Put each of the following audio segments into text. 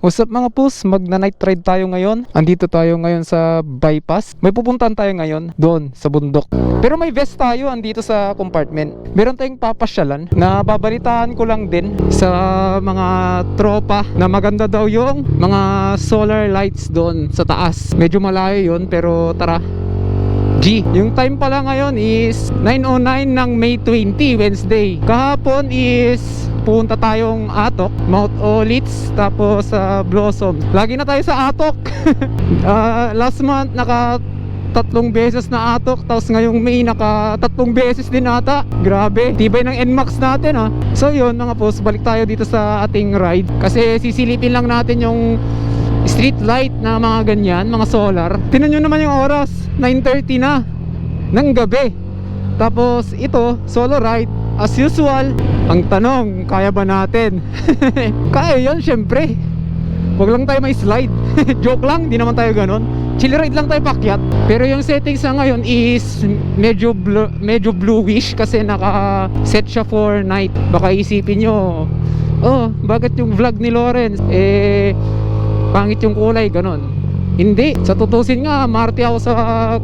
What's up mga pus, magna-night ride tayo ngayon. Andito tayo ngayon sa bypass. May pupuntahan tayo ngayon doon sa bundok. Pero may vest tayo andito sa compartment. Meron tayong papasyalan na babalitaan ko lang din sa mga tropa na maganda daw yung mga solar lights doon sa taas. Medyo malayo yun pero tara. G. Yung time pala ngayon is 9:09 ng May 20, Wednesday. Kahapon is punta tayong Atok, Mount Olits, tapos Blossom. Lagi na tayo sa Atok. Last month naka 3 beses na Atok, tapos ngayong May naka 3 beses din ata. Grabe, tibay ng NMAX natin ha. So yun mga post, balik tayo dito sa ating ride. Kasi sisilipin lang natin yung street light na mga ganyan, mga solar. Tingnan nyo naman yung oras, 9:30 na ng gabi. Tapos ito, solo ride as usual. Ang tanong, kaya ba natin? Kaya yun, syempre. Huwag lang tayo may slide. Joke lang, di naman tayo ganon. Chill ride lang tayo pakyat. Pero yung settings na ngayon is medyo bluish kasi naka-set siya for night. Baka isipin nyo, oh, bakit yung vlog ni Lawrence pangit yung kulay, ganon. Hindi, sa tutusin nga, marte ako sa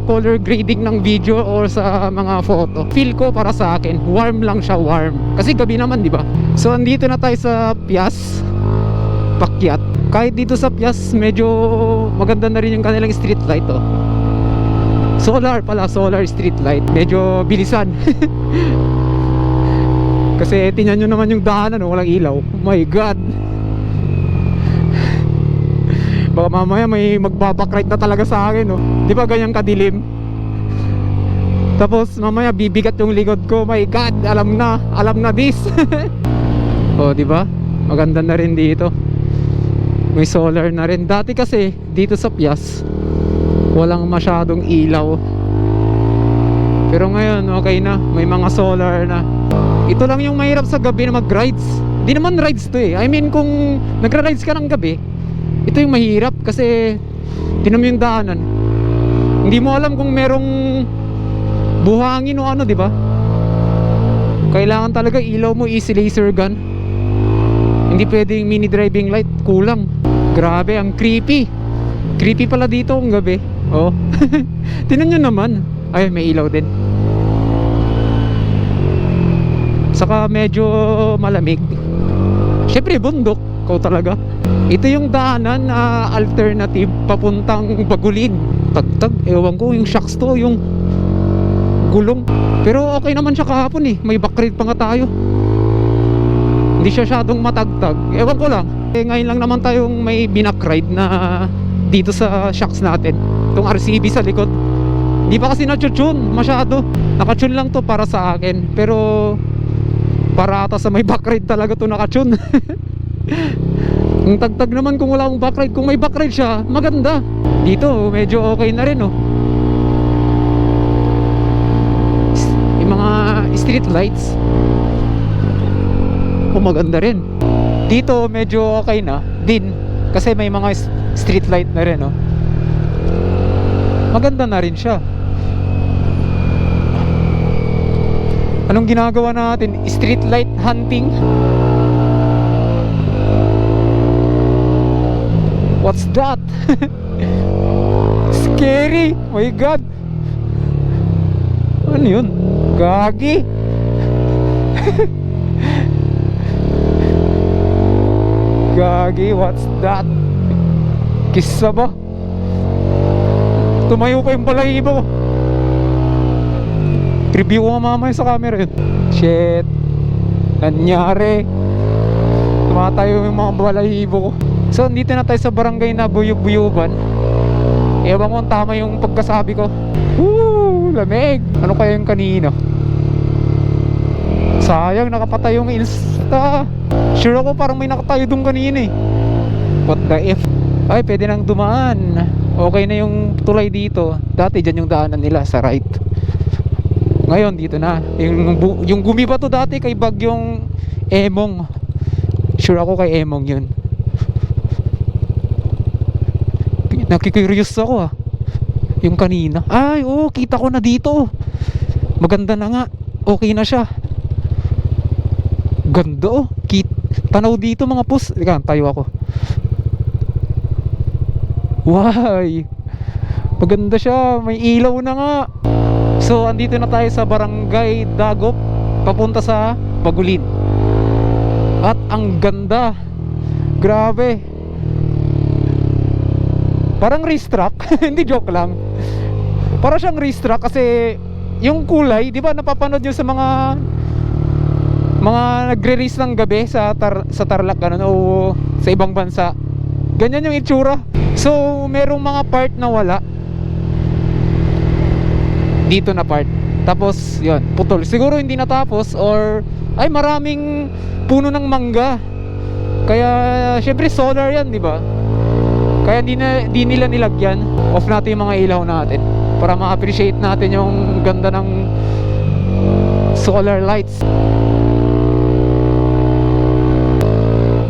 color grading ng video or sa mga photo. Feel ko para sa akin, warm lang siya, warm. Kasi gabi naman, di ba? So andito na tayo sa Pias pakyat. Kahit dito sa Pias, medyo maganda na rin yung kanilang street light, oh. Solar pala, solar street light. Medyo bilisan. Kasi tingnan nyo naman yung daanan, oh, walang ilaw. Oh my God. Baka mamaya may magbabakride na talaga sa akin, oh. Di ba ganyan kadilim? Tapos mamaya bibigat yung likod ko. My God, alam na this. Oh, di ba? Maganda na rin dito. May solar na rin. Dati kasi dito sa Pias walang masyadong ilaw. Pero ngayon okay na, may mga solar na. Ito lang yung mahirap sa gabi na mag-rides. Di naman rides to eh. I mean kung nagra-rides ka ng gabi, ito yung mahirap kasi tinan mo yung daanan. Hindi mo alam kung merong buhangin o ano, di ba? Kailangan talaga ilaw mo, easy laser gun. Hindi pwedeng mini driving light, kulang. Grabe, ang creepy. Creepy pala dito kung gabi. Oh. Tinan nyo naman. Ay, may ilaw din. Saka medyo malamig. Syempre bundok, ikaw talaga. Ito yung daanan na alternative papuntang Bagulin. Tagtag, ewan ko, yung shocks to, yung gulong. Pero okay naman siya kahapon eh. May backride pa nga tayo. Hindi siya syadong matagtag. Ewan ko lang. Ngayon lang naman tayong may binakride na dito sa shocks natin. Itong RCB sa likod. Di pa kasi na-tune masyado. Naka-tune lang to para sa akin. Pero para ata sa may backride talaga to naka-tune. Ang tagtag naman kung wala akong backride. Kung may backride siya, maganda. Dito medyo okay na rin, oh. Yung mga street lights, oh, maganda rin. Dito medyo okay na din kasi may mga street light na rin, oh. Maganda na rin siya. Anong ginagawa natin? Street light hunting. What's that? Scary. Oh my God. Ano yun? Gagi. Gagi, what's that? Kisa ba? Tumayo pa yung balahibo ko. Review ko nga mamaya sa camera yun. Shit. Nangyari. Tumatayo yung mga balahibo ko. So, dito na tayo sa barangay na Buyub-Buyuban. Ewan ko kung tama yung pagkasabi ko. Woo! Lamig! Ano kaya yung kanina? Sayang, nakapatay yung Insta. Sure ako parang may nakatayo doon kanina eh. What the F? Ay, pwede nang dumaan. Okay na yung tulay dito. Dati dyan yung daanan nila sa right. Ngayon dito na. Yung gumiba to dati kay Bagyong Emong. Sure ako kay Emong yun. Nakikurious ako ah. Yung kanina. Ay, oh, kita ko na dito. Maganda na nga. Okay na siya. Ganda oh. Tanaw dito mga pus. Teka, tayo ako. Why? Maganda siya, may ilaw na nga. So andito na tayo sa Barangay Dagop, papunta sa Bagulin. At ang ganda. Grabe. Parang racetrack. Hindi, joke lang. Para siyang racetrack kasi yung kulay, di ba napapanood nyo sa mga nagre-race ng gabi sa Tarlac ganun, o sa ibang bansa. Ganyan yung itsura. So merong mga part na wala. Dito na part. Tapos yun, putol. Siguro hindi natapos or ay maraming puno ng mangga. Kaya syempre solar yan, di ba? Kaya di nila nilagyan. Off natin yung mga ilaw natin para ma-appreciate natin yung ganda ng solar lights.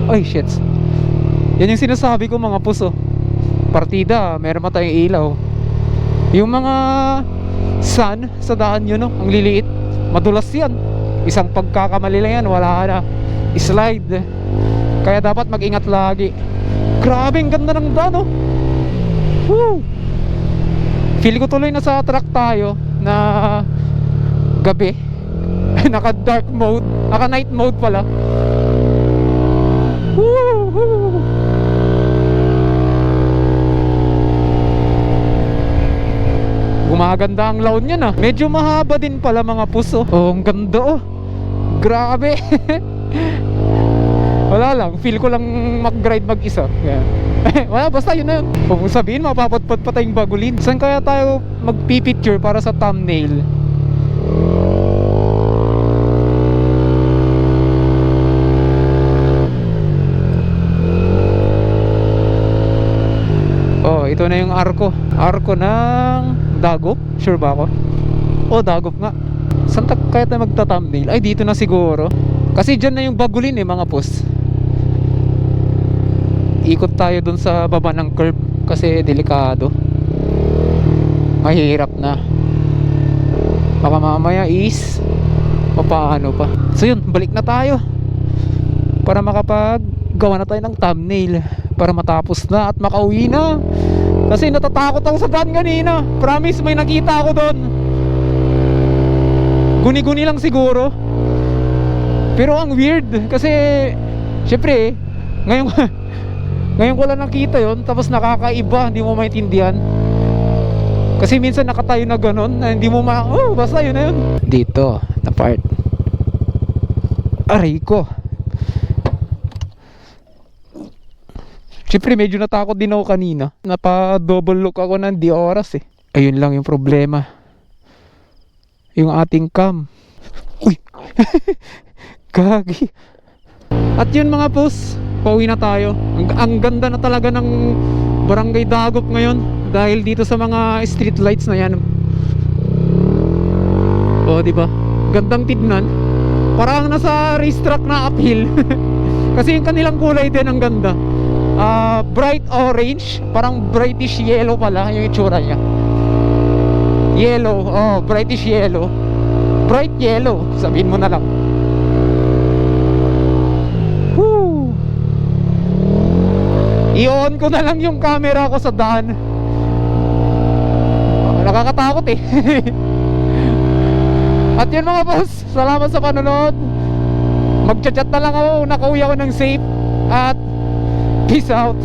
Ay shit. Yan yung sinasabi ko mga puso. Partida, meron pa tayong ilaw. Yung mga sun sa daan yun, no? Ang liliit. Madulas yan. Isang pagkakamali lang yan, wala na. Slide. Kaya dapat mag-ingat lagi. Grabe, ang ganda ng daan, no? Woo! Feel ko tuloy na sa truck tayo na gabi. Naka dark mode, naka night mode pala. Woo! Gumaganda ang laon niya na. Medyo mahaba din pala mga puso. Oh, ang ganda oh. Grabe. Wala lang, feel ko lang mag-ride mag-isa. Yeah. Wala, basta yun na yun. Kung sabihin, mapapatpat pa tayong Bagulin. Saan kaya tayo magpipicture para sa thumbnail? Oh, ito na yung arko. Arko ng Dagop. Sure ba ako? Oh, Dagop nga. Saan kaya tayo magta-thumbnail? Ay, dito na siguro. Kasi dyan na yung Bagulin eh, mga post. Ikot tayo dun sa baba ng curb kasi delikado. Mahirap na. Baka mamaya is papaano pa. So yun, balik na tayo para makapaggawa na tayo ng thumbnail para matapos na at makauwi na. Kasi natatakot ako sa daan kanina. Promise, may nakita ako doon. Guni-guni lang siguro. Pero ang weird kasi syempre ngayon ko lang nakita yon, tapos nakakaiba, hindi mo maintindihan. Kasi minsan nakatayo na ganun na hindi mo oh, basta yun na yun. Dito na part. Aray ko. Syempre medyo natakot din ako kanina. Napa-double look ako ng di oras eh. Ayun lang yung problema. Yung ating cam. Uy. Gagi. At yun mga boss, pauwi na tayo. Ang ganda na talaga ng Barangay Dagop ngayon dahil dito sa mga street lights na yan. Oh, di ba? Gandang tignan. Parang nasa racetrack na uphill. Kasi yung kanilang kulay din ang ganda. Bright orange, parang brightish yellow pala yung itsura niya. Yellow, oh, brightish yellow. Bright yellow, sabihin mo na lang. I-on ko na lang yung camera ko sa daan. Nakakatakot eh. At yun mga boss, salamat sa panonood. Magchat-chat na lang ako, nakauwi ako ng safe. At peace out.